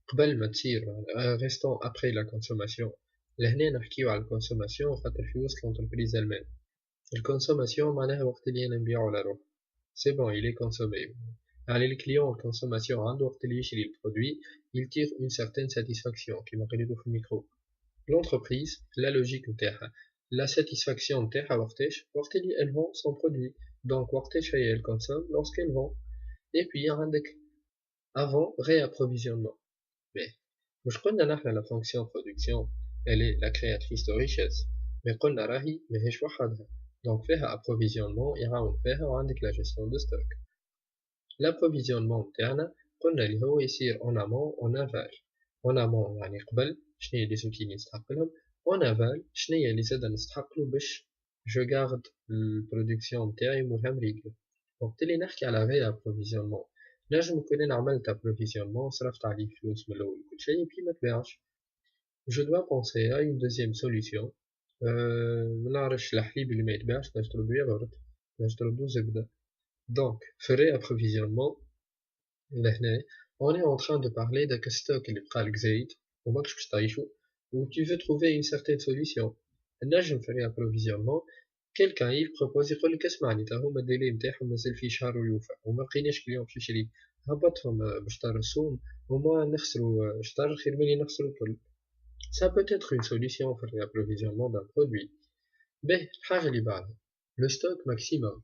قبل ما تصير restant après la consommation. لهنا نحكيو على الكونسوماسيون خاطر في وسط لونتربريز المام. الكونسوماسيون معناها وقت اللي انا نبيعو على روح سي بون il est consommé. يعني الكليون الكونسوماسيون عنده وقت اللي يشري البرودوي il tire une certaine satisfaction كيما قريتو في الميكرو. l'entreprise la logique نتاعها la satisfaction نتاعها وقت اللي elle vend son produit. donc وقتاش هي elle consomme lorsqu'elle vend. et puis عندك avant réapprovisionnement. mais مش قلنا نحنا la fonction production elle est la créatrice de richesse، mais قلنا راهي ماهيش وحدها donc فيها approvisionnement يعاون فيها وعندك la gestion de stock. l'approvisionnement نتاعنا قلنا اللي هو يصير en amont en aval. en amont يعني قبل شنيا لي زوتي اللي نستحقلهم، en aval شنيا اللي زادا نستحقلو باش je garde البرودكسيون نتاعي مهم ريقل. وقت اللي نحكي على réapprovisionnement نجم نكون انا عملت approvisionnement صرفت عليه فلوس من الاول كل شيء puis ما تباعش. je dois penser à une deuxième solution. منعرفش الحليب اللي ما يتباعش ناش تردو ياغورت ناش تردو زبدة. donc في réapprovisionnement لهنا on est en train de parler داك ستوك اللي بقالك زايد وماكش باش تعيشو و tu veux trouver une certaine solution. نجم في réapprovisionnement quelqu'un يبروبوز يقولك اسمعني تا هما الديلي نتاعهم مازال في شهر ويوفى وما لقيناش كليون باش يشري، هبطهم بشطر السوم وما نخسرو شطر خير ملي نخسرو الكل. ça peut être une solution pour le réapprovisionnement d'un produit. Mais le stock maximum,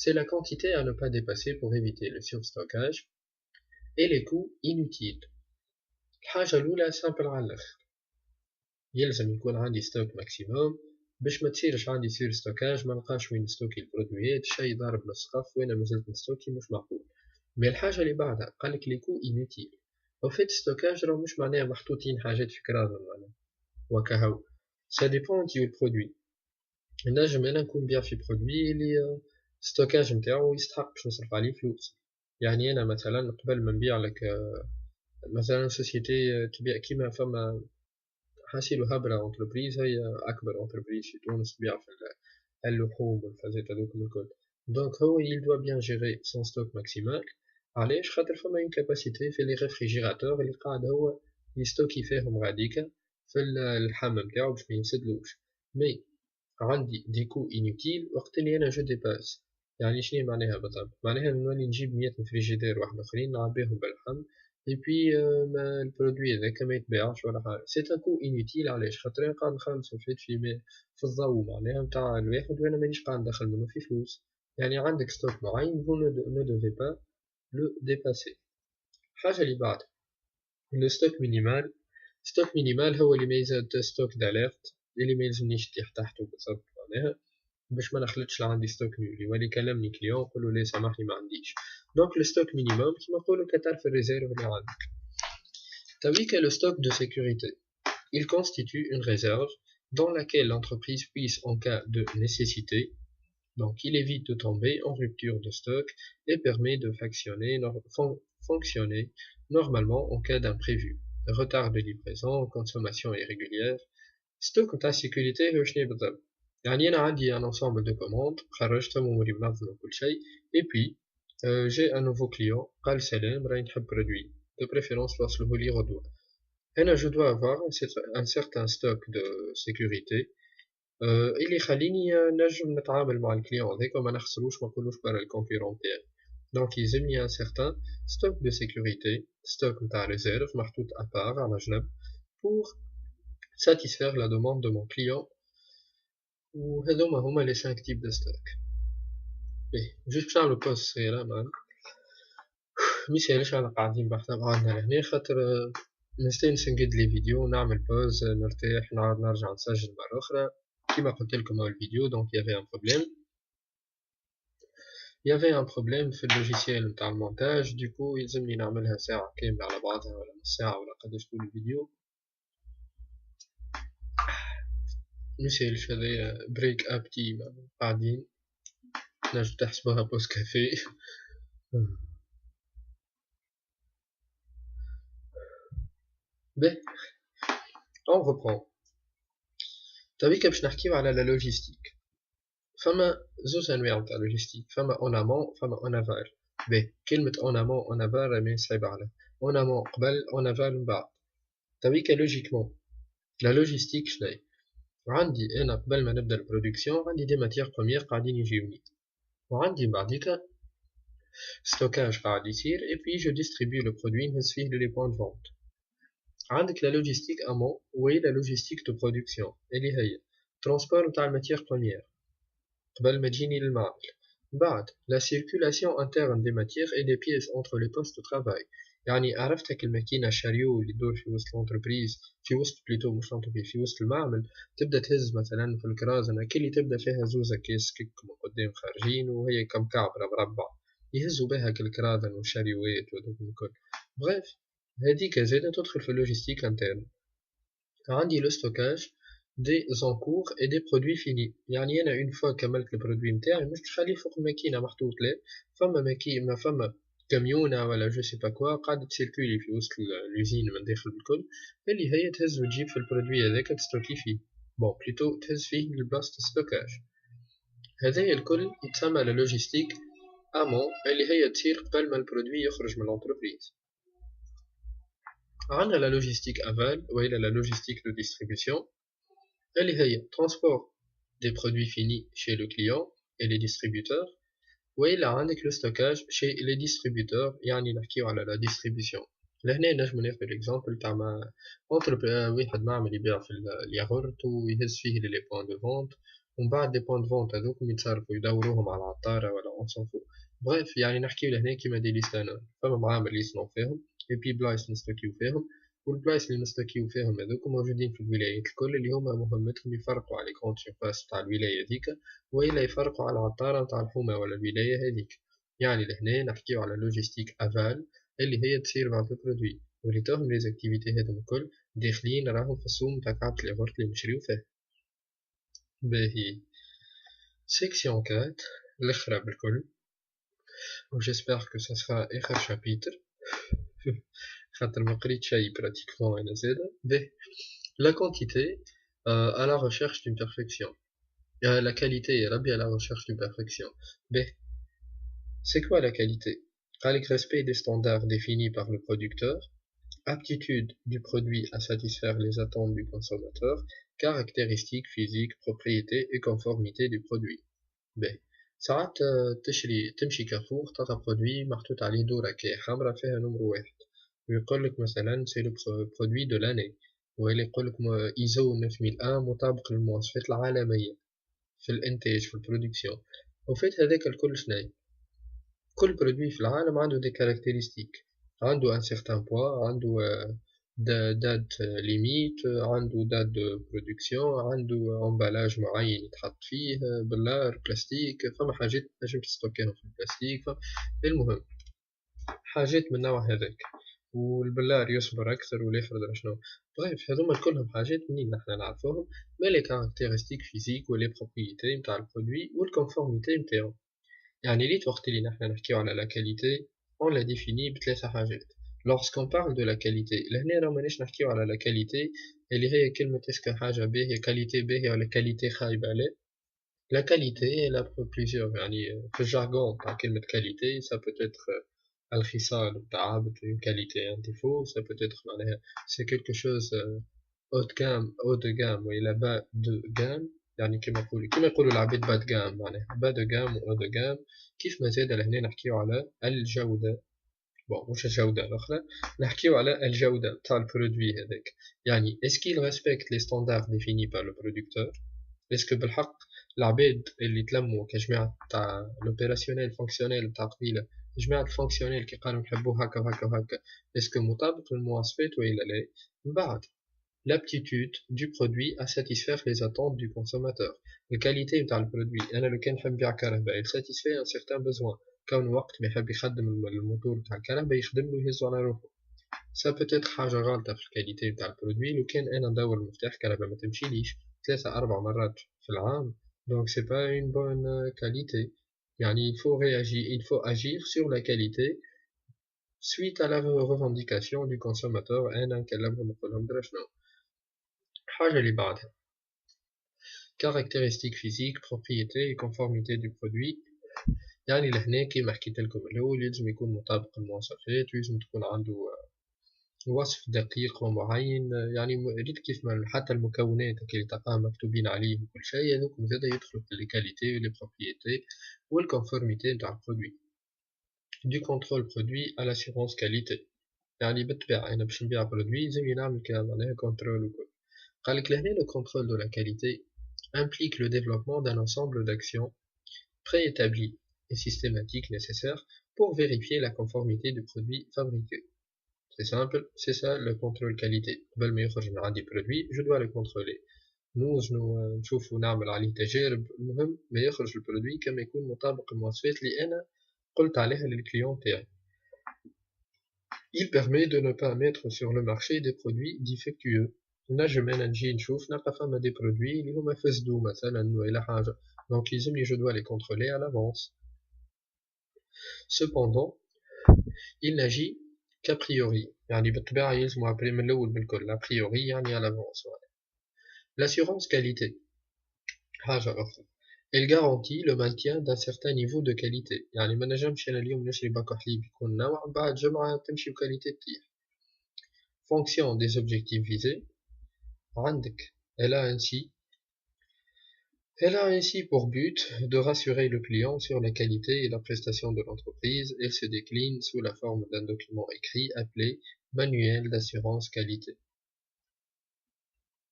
c'est la quantité à ne pas dépasser pour éviter le surstockage et les coûts inutiles. الحاجة الأولى simple على الآخر، يلزم يكون عندي ستوك ماكسيموم باش ما تصيرش عندي سيرستوكاج ما نلقاش وين نستوكي البرودويات شي ضارب نص خف وانا مازلت نستوكي مش معقول. مي الحاجة اللي بعدها قالك لي كو inutile au fait stockage راه مش معناها محطوطين حاجات في كرازة معناها وكهو ça dépend du produit نجم انا نكون نبيع في برودوي اللي ستوكاج نتاعو يستحق باش نصرف عليه فلوس يعني انا مثلا قبل ما نبيع لك مثلا سوسيتي تبيع كيما فما حاسيل وهبرة انتربريز هي اكبر انتربريز في تونس تبيع في اللحوم والفازات هذوكم الكل دونك هو il doit bien gérer son stock maximal علاش خاطر فما اون كاباسيتي في لي ريفريجيراتور اللي قاعد هو يستوكي فيهم غاديكا في الحمام نتاعو باش مينسدلوش مي عندي دي كو انوتيل وقت اللي انا جو ديباس يعني شنو معناها بالضبط معناها نولي نجيب 100 فريجيدير واحد اخرين نعبيهم باللحم اي بي ما البرودوي هذاك ما يتباعش ولا حاجه سي ان كو انوتيل علاش خاطر انا قاعد نخلصو في الضو معناها نتاع الواحد وانا مانيش قاعد ندخل منه في فلوس يعني عندك ستوك معين vous ne devez pas le dépasser الحاجه اللي بعد لو ستوك مينيمال هو اللي ما يزاد ستوك داليرت اللي ما يلزمنيش نطيح تحته بالضبط معناها باش ما نخلطش عندي ستوك نولي ولي كلمني كليون نقولو لي سامحني ما عنديش دونك لو ستوك مينيموم كيما نقولو كتعرف الريزيرف اللي عندك تاويكا لو ستوك دو sécurité il constitue une réserve dans laquelle l'entreprise puisse en cas de nécessité donc il évite de tomber en rupture de stock et permet de fonctionner normalement en cas d'imprévu retard de livraison consommation irrégulière ستوك نتاع السيكوريتي هو شنو بالضبط يعني انا عندي ان انسامبل دو كوموند خرجتهم وموري منظم وكل شيء اي بي جي ان نوفو كليون قال سلام راني نحب برودوي دو بريفيرونس توصلوه لي غدوه هنا جو دو افوار ان سيغتان ستوك دو سيكوريتي اللي يخليني نجم نتعامل مع الكليون هذاك وما نخسروش ما نقولوش برا الكونكورون تاعي دونك يلزمني ان سيغتان ستوك دو سيكوريتي ستوك نتاع ريزيرف محطوط ابار على جنب pour satisfaire la demande de mon client وهذوما هما لي 5 تيب دو ستوك باهي جوست باش نعملو بوز صغيرة مان ميسالش انا قاعدين بحثنا بعضنا لهنا خاطر نستانس نقد لي فيديو نعمل بوز نرتاح نعاود نرجع نسجل مرة أخرى كيما قلتلكم أول فيديو دونك يافي ان بروبليم في اللوجيسيال نتاع المونتاج دوكو يلزمني نعملها ساعة كاملة على بعضها ولا نص ساعة ولا قداش طول الفيديو ميسالش هذايا بريك اب تي قاعدين نجم تحسبوها بوز كافي باهي on reprend تاويكا باش نحكيو على لا لوجيستيك فما زوج انواع نتاع لوجيستيك فما اون امون فما اون افال باهي كلمة اون امون اون افال راهي صعيبة عليها اون امون قبل اون افال من بعد تاويكا لوجيكمون لا لوجيستيك شناهي عندي انا قبل ما نبدا البرودكسيون عندي دي ماتيير بروميير قاعدين يجيوني وعندي بعديكا ستوكاج قاعد يصير اي بي جو ديستريبيو لو برودوي نهز فيه لي بوين دو فونت عندك لا لوجيستيك امون وهي لا لوجيستيك دو برودكسيون اللي هي ترونسبور نتاع الماتيير بروميير قبل ما تجيني للمعمل بعد لا سيركولاسيون انترن دي ماتيير اي دي بيس انتر لي بوست دو ترافاي يعني عرفت هاك الماكينه شاريو اللي تدور في وسط لونتربريز في وسط بليتو مش لونتربريز في وسط المعمل تبدا تهز مثلا في الكرازنه كي اللي تبدا فيها زوزه كيس كيك من قدام خارجين وهي كم كعبره مربع يهزوا بها الكرازن والشاريوات وهذوك الكل بغيف هذيك زاده تدخل في اللوجيستيك انترن عندي لو ستوكاج دي زونكور اي دي برودوي فيني يعني انا اون فوا كملت البرودوي نتاعي مش نخليه فوق الماكينه محطوط لا فما ماكينه فما كاميونه ولا جو سي با كوا قاعده تسيركولي في وسط لوزين من داخل الكل اللي هي تهز وتجيب في البرودوي هذاك تستوكي فيه بون بليتو تهز فيه لبلاصه ستوكاج هذايا الكل يتسمى لا لوجيستيك امون اللي هي تصير قبل ما البرودوي يخرج من لونتربريز عندنا لا لوجيستيك افال وهي لا لوجيستيك دو ديستريبيسيون اللي هي transport des produits finis chez le client et les distributeurs وإلا عندك لو ستوكاج chez les distributeurs يعني نحكيو على لا distribution لهنا نجمو ناخدو الاكزامبل تاع واحد معمل يبيع في الياغورت ويهز فيه لي بوان دو فونت ومن بعد لي بوان دو فونت هذوكم يتصرفوا يدوروهم على العطارة ولا اون سون فو بغيف يعني نحكيو لهنا كيما دي ليستانون فما معامل يصنعو فيهم اي بي بلايص نستوكيو فيهم والبلايص اللي نستوكيو فيهم هذوك موجودين في الولايات الكل اللي هما مهمتهم يفرقوا على كونت سيرفاس تاع الولاية ذيك وإلا يفرقوا على العطارة تاع الحومة ولا الولاية هذيك يعني لهنا نحكيو على لوجيستيك افال اللي هي تصير بعد البرودوي واللي تهم لي زاكتيفيتي هادو الكل داخلين راهم في السوم تاع كعبة الياغورت اللي نشريو فيه. باهي سيكسيون 4 الاخرى بالكل، و جيسبر كو سا سرا اخر شابيتر خاطر مقريت شي براتيكمون انا زادا. باهي لا كونتيتي à la recherche d'une perfection. La qualité est à la recherche d'une perfection. B. C'est quoi la qualité? Avec respect des standards définis par le producteur, aptitude du produit à satisfaire les attentes du consommateur, caractéristiques physiques, propriétés et conformité du produit. B. ساعات تمشي كارفور تلقى برودوي محطوط عليه دورة كي حمرا فيها نمرو واحد، ويقولك مثلا سي لو برودوي دو لاني، ولا يقولك ايزو 9001 مطابق للمواصفات العالمية في الانتاج في البرودكسيون. وفات هذاك الكل شناهي؟ كل برودوي في العالم عنده دي كاركتيرستيك، عنده ان سيغتان بوا، عنده دات ليميت، عنده دات دو برودكسيون، عنده امبالاج معين يتحط فيه بلار بلاستيك، فما حاجات تنجم تستوكيهم في البلاستيك. المهم حاجات من النوع هذاك، والبلار يصبر اكثر والاخر درا شنو. بريف هذوما كلهم حاجات منين نحنا نعرفوهم؟ ما لي كاركتيرستيك فيزيك ولي بروبريتي نتاع البرودوي والكونفورميتي نتاعو. يعني ليت وقت اللي نحنا نحكيو على لا كاليتي اون لا ديفيني بثلاثه حاجات. lorsqu'on parle de la qualité لهنا راه مانيش نحكيو على لا كاليتي اللي هي كلمه اسكو حاجه باهيه كاليتي باهيه ولا كاليتي خايبه. لا، لا كاليتي لا بليزيور، يعني في الجارغون تاع كلمه كاليتي ça peut être الخصال نتاع une qualité un défaut، ça peut être معناها c'est quelque chose haut de gamme haut de gamme ولا bas de gamme، يعني كما يقولوا العباد bas de gamme معناها bas de gamme و haut de gamme. كيف ما زاد لهنا نحكيو على الجودة، بون مش الجودة الأخرى، نحكيو على الجودة تاع البرودوي هذاك. يعني est-ce qu'il respecte les standards définis par le producteur؟ est-ce que بالحق العباد اللي تلموا كجماعة تاع l'opérationnel fonctionnel تاع قبيلة، جماعة الفونكسيونيل كي قالوا نحبو هكا وهكا وهكا، est-ce que مطابق للمواصفات ولا لا؟ من بعد l'aptitude du produit à satisfaire les attentes du consommateur. La qualité نتاع البرودوي، أنا لو كان نحب نبيع كهرباء il satisfait un certain besoin، كون وقت ما يحب يخدم الموتور تاع الكهرباء يخدملو يهزو على روحو. ça peut être حاجة غالطة في الكاليتي نتاع البرودوي، لو كان أنا ندور المفتاح الكهرباء ما تمشيليش 3-4 مرات في العام، donc c'est pas une bonne qualité. يعني il faut agir sur la qualité suite à la revendication du consommateur. أنا نكلمهم نقولهم درا شنو. الحاجة اللي بعدها caractéristiques physiques, propriétés et conformité du produit. يعني لهنا كيما حكيت لكم الأول يلزم يكون مطابق للمواصفات، ويلزم تكون عنده وصف دقيق ومعين. يعني ريت كيف ما حتى المكونات اللي تلقاهم مكتوبين عليه وكل شيء هذوك زادا يدخلوا في لي كاليتي ولي بروبريتي والكونفورميتي نتاع البرودوي. du contrôle produit à l'assurance qualité، يعني بالطبيعة أنا باش نبيع برودوي لازم نعمل معناها كونترول وكل. قالك لهنا le contrôle de la qualité implique le développement d'un ensemble d'actions préétablies et systématiques nécessaires pour vérifier la conformité du produit fabriqué. C'est simple, c'est ça le contrôle qualité. قبل ما يخرج من عندي برودوي je dois le contrôler. نشوفو نعمل عليه تجارب، المهم ما يخرج البرودوي كما يكون مطابق للمواصفات اللي أنا قلت عليها للكليون تاعي. Il permet de ne pas mettre sur le marché des produits défectueux. نجم أنا نجي نشوف نلقى فما دي برودوي اللي هما فسدو مثلا ولا حاجة، donc يلزمني je dois les contrôler à l'avance. Cependant il n'agit qu'a priori، يعني بالطبيعة يلزمو ابري من الأول بالكل a priori يعني à l'avance. L'assurance qualité حاجة أخرى، elle garantit le maintien d'un certain niveau de qualité. يعني ما نجمش أنا اليوم نشري باكو حليب يكون نوع بعد جمعة تمشي بكاليتي تطيح. Fonction des objectifs visés عندك elle a ainsi pour but de rassurer le client sur la qualité et la prestation de l'entreprise. Elle se décline sous la forme d'un document écrit appelé Manuel d'assurance qualité,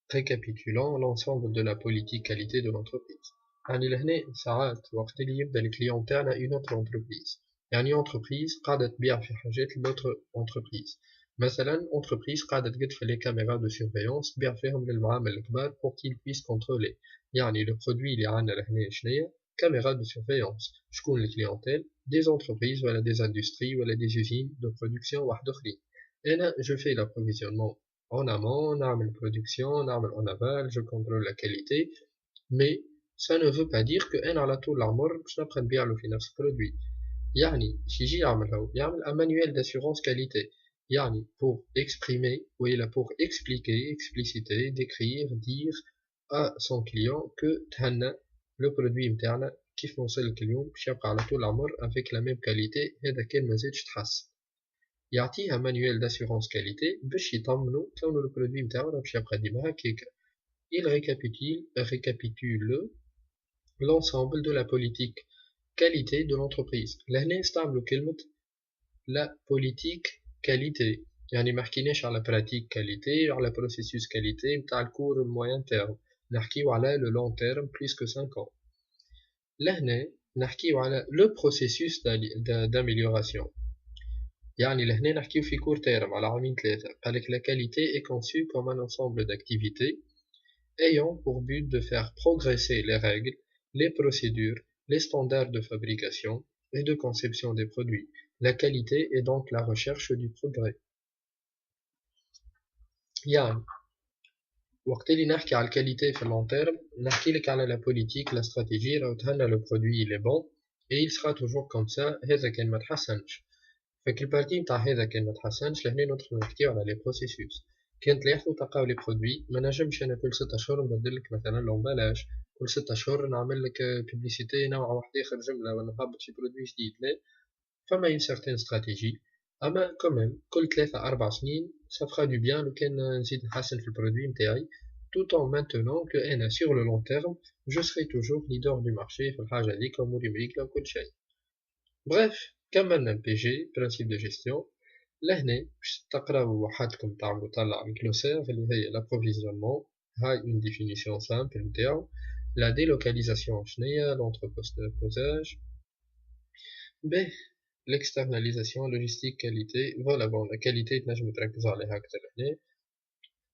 récapitulant l'ensemble de la politique qualité de l'entreprise. يعني لهنا ساعات وقت اللي يبدا الكليون تاعنا une autre entreprise، يعني entreprise قاعدة تبيع في حاجات l'autre entreprise. مثلا entreprise قاعدة تقد في les caméras de surveillance تبيع فيهم للمعامل الكبار pour qu'ils puissent contrôler. يعني le produit اللي عندنا لهنا شنيا caméra de surveillance. شكون الكليونتيل؟ des entreprises ولا des industries ولا des usines de production واحد اخرين. Et là, je fais l'approvisionnement en amont, نعمل production, نعمل en aval, je contrôle la qualité, mais ça ne veut pas dire que أنا على طول العمر باش نبقى نبيع له في نفس البرودوي. يعني شي يجي يعمل un manuel d'assurance qualité. يعني pour exprimer, ou il a pour expliquer, expliciter, décrire, dire à son client que تهنى le produit نتاعنا كيف نوصل لك اليوم باش يبقى على طول العمر avec la même qualité هذا كان مازالش تحسن. يعطيه un manuel d'assurance qualité باش يطمنوا كونه le produit نتاعو باش يبقى ديما هكاك. Il récapitule l'ensemble de la politique qualité de l'entreprise. لهنا نستعملوا كلمة la politique qualité. يعني ما حكيناش على pratique qualité على processus qualité نتاع الكور moyen terme. نحكيو على le long terme plus que 5 ans. لهنا نحكيو على le processus d'amélioration. يعني لهنا نحكيو في court terme على عامين ثلاثة. قالك la qualité est conçue comme un ensemble d'activités ayant pour but de faire progresser les règles, les procédures, les standards de fabrication et de conception des produits. La qualité est donc la recherche du progrès. يعني وقت اللي نحكي على الكاليتي في اللون تيرم نحكي لك على la politique, la stratégie راهو تهنى le produit il est bon et il sera toujours comme ça هذا كان ما تحسنش. فك البارتي نتاع هذا كان ما تحسنش لهنا ندخلو نحكيو على لي بروسيسوس. كان تلاحظوا تلقاو لي برودوي ما نجمش انا كل 6 اشهر نبدل لك مثلا لومبالاج، كل 6 اشهر نعمل لك بيبليسيتي نوع واحد اخر جمله ولا نهبط شي برودوي جديد. لا، فما اون سيغتين استراتيجي، اما كوميم كل 3 4 سنين ça fera du bien لو كان نزيد نحسن في البرودوي نتاعي tout en maintenant que انا sur le long terme je serai toujours leader du marché في الحاجه هذيك وموري مريكله وكل شيء. Bref, كملنا البي جي برانسيب دو جيستيون. لهنا باش تقراو وحدكم تعملو طلع الكلوسير اللي هي لابروفيزيونمون، هاي اون ديفينيسيون سامبل نتاعو. لا ديلوكاليزاسيون شنيا، لونتربوزاج، به l'externalisation logistique qualité. Voilà, bon, la qualité تنجمو تركزو عليها أكتر هنا.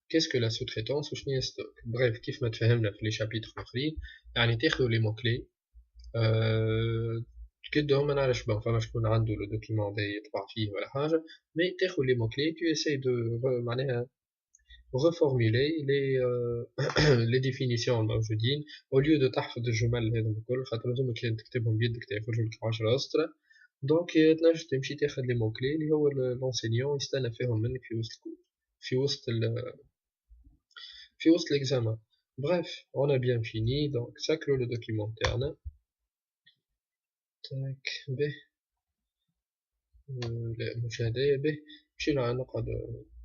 qu'est-ce que la sous-traitance وشنيا ستوك. bref كيف ما تفهمنا في لي شابيتر الآخرين، يعني تاخدو لي مون كلي تكدهم ما نعرفش بون فما شكون عنده لو دوكيمون دا يطبع فيه ولا حاجة، مي تاخد لي مون كلي تو اساي دو معناها reformuler les définitions الموجودين au lieu de تحفظ الجمل هذوما الكل، خاطر هذوما كي تكتبهم بيدك تخرجوا لك 10 أسطر. دونك تنجم تمشي تاخد لي مون كلي اللي هو لونسينيون يستنى فيهم منك في وسط الكور، في وسط l'examen. Bref, on a bien fini, donc ça clôt le document تاعنا. تاك به المشاهدة به مشي نقعد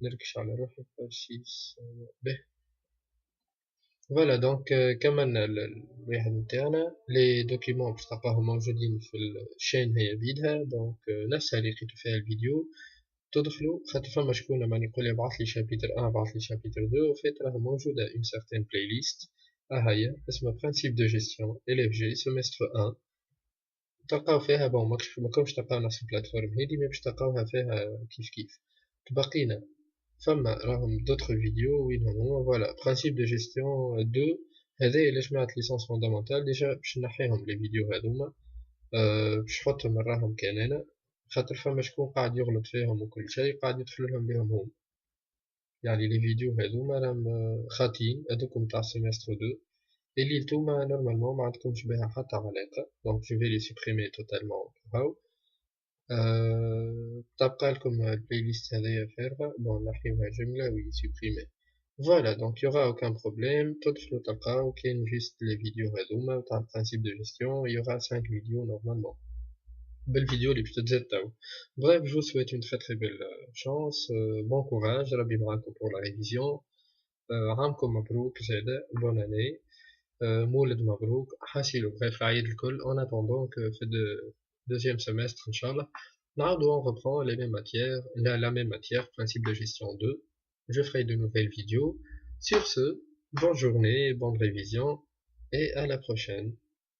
نركش على روحي بارسيس به. فوالا دونك كملنا الواحد نتاعنا. لي دوكيمون باش تلقاهم موجودين في الشين هي بيدها، دونك نفسها اللي لقيتو فيها الفيديو تدخلوا، خاطر فما شكون ماني يقولي ابعث لي شابيتر 1 ابعث لي شابيتر 2، وفيت راه موجودة اون سيغتين بلاي ليست هي اسمها برانسيب دو جيستيون إليف جي سيمستر 1. تلقاو فيها بون ماكمش تلقاو نفس البلاتفورم هادي، مي باش تلقاوها فيها كيف تبقينا فما راهم دوطخ فيديو وينهم هما. فوالا برانسيب دو جيستيون 2 هذايا إلا جمعت ليسونس فوندامونتال ديجا باش نحيهم لي فيديو هاذوما، باش نحطهم نراهم كان انا، خاطر فما شكون قاعد يغلط فيهم وكل شيء قاعد يدخلولهم بهم هما. يعني لي فيديو هاذوما راهم خاطين هاذوكم تاع سيمستر 2 اللي نتوما نورمالمون ما عندكمش بها حتى علاقة، دونك جو في لي سوبريمي توتالمون. هاو تبقى لكم البلاي ليست هذيا فارغة، بون نحيوها جملة وي سوبريمي. فوالا دونك يوغا اوكان بروبليم، تدخلو تلقاو كاين جيست لي فيديو هاذوما تاع البرانسيب دو جيستيون، يوغا 5 فيديو نورمالمون بالفيديو اللي باش تتزاد تو. Bref, je vous souhaite une très très belle chance, bon courage, ربي معاكم pour la révision. عامكم مبروك زادا، bonne année. مولد مبروك، حاسيلو بغيف العيد الكل. en attendant que في deuxième semestre Inch'Allah نعاودو on reprend les mêmes matières, la même matière, principe de gestion 2. Je ferai de nouvelles vidéos. Sur ce, bonne journée, bonne révision et à la prochaine.